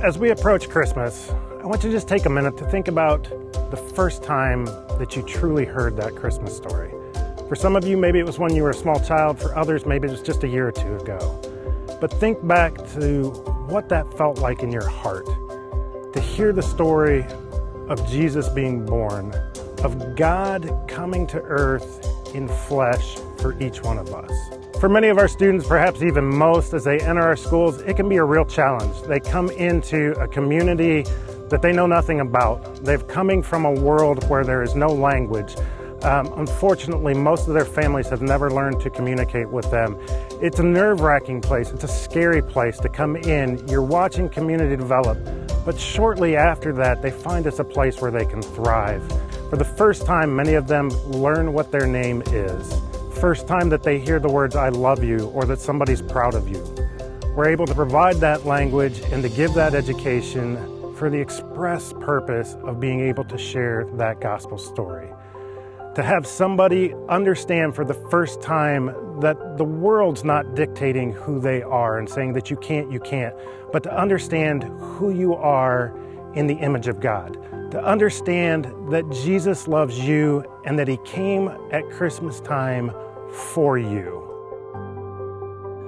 As we approach Christmas, I want you to just take a minute to think about the first time that you truly heard that Christmas story. For some of you, maybe it was when you were a small child. For others, maybe it was just a year or two ago. But think back to what that felt like in your heart, to hear the story of Jesus being born, of God coming to earth in flesh for each one of us. For many of our students, perhaps even most, as they enter our schools, it can be a real challenge. They come into a community that they know nothing about. They're coming from a world where there is no language. Unfortunately, most of their families have never learned to communicate with them. It's a nerve-wracking place. It's a scary place to come in. You're watching community develop, but shortly after that, they find it's a place where they can thrive. For the first time, many of them learn what their name is. First time that they hear the words, "I love you," or that somebody's proud of you. We're able to provide that language and to give that education for the express purpose of being able to share that gospel story. To have somebody understand for the first time that the world's not dictating who they are and saying that you can't, but to understand who you are in the image of God. To understand that Jesus loves you and that He came at Christmas time for you.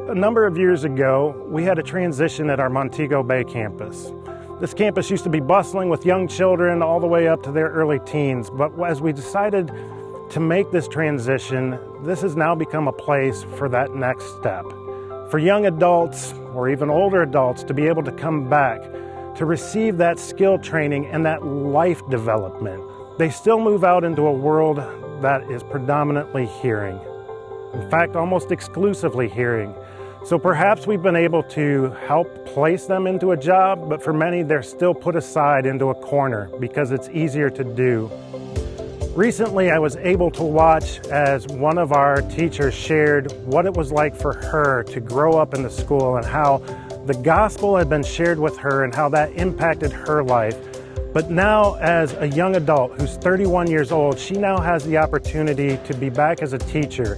A number of years ago, we had a transition at our Montego Bay campus. This campus used to be bustling with young children all the way up to their early teens, but as we decided to make this transition, this has now become a place for that next step. For young adults or even older adults to be able to come back, to receive that skill training and that life development. They still move out into a world that is predominantly hearing. In fact, almost exclusively hearing. So perhaps we've been able to help place them into a job, but for many, they're still put aside into a corner because it's easier to do. Recently, I was able to watch as one of our teachers shared what it was like for her to grow up in the school and how the gospel had been shared with her and how that impacted her life. But now, as a young adult who's 31 years old, she now has the opportunity to be back as a teacher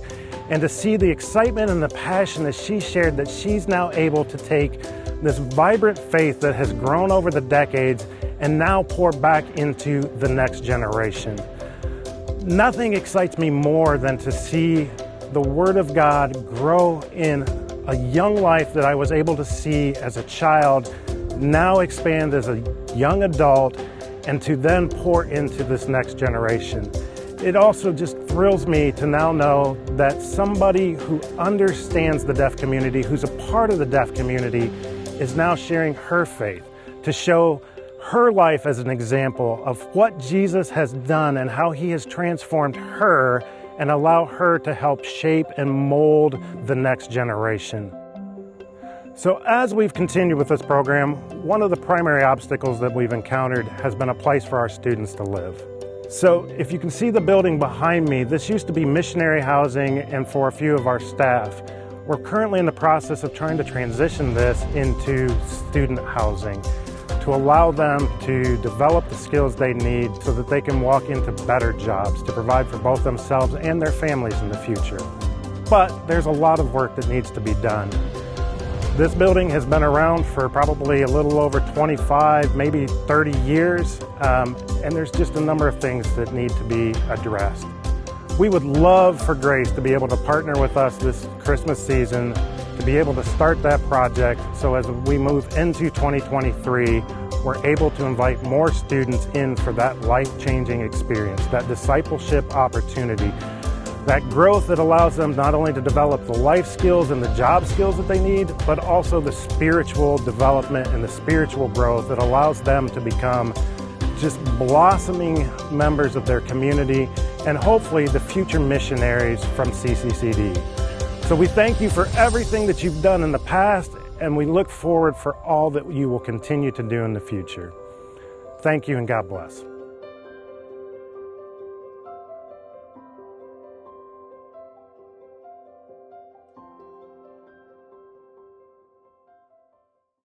and to see the excitement and the passion that she shared, that she's now able to take this vibrant faith that has grown over the decades and now pour back into the next generation. Nothing excites me more than to see the Word of God grow in a young life that I was able to see as a child, now expand as a young adult, and to then pour into this next generation. It also just thrills me to now know that somebody who understands the deaf community, who's a part of the deaf community, is now sharing her faith to show her life as an example of what Jesus has done and how He has transformed her and allow her to help shape and mold the next generation. So as we've continued with this program, one of the primary obstacles that we've encountered has been a place for our students to live. So if you can see the building behind me, this used to be missionary housing and for a few of our staff. We're currently in the process of trying to transition this into student housing to allow them to develop the skills they need so that they can walk into better jobs to provide for both themselves and their families in the future. But there's a lot of work that needs to be done. This building has been around for probably a little over 25, maybe 30 years, and there's just a number of things that need to be addressed. We would love for Grace to be able to partner with us this Christmas season to be able to start that project, so as we move into 2023, we're able to invite more students in for that life-changing experience, that discipleship opportunity, that growth that allows them not only to develop the life skills and the job skills that they need, but also the spiritual development and the spiritual growth that allows them to become just blossoming members of their community and hopefully the future missionaries from CCCD. So we thank you for everything that you've done in the past, and we look forward for all that you will continue to do in the future. Thank you and God bless.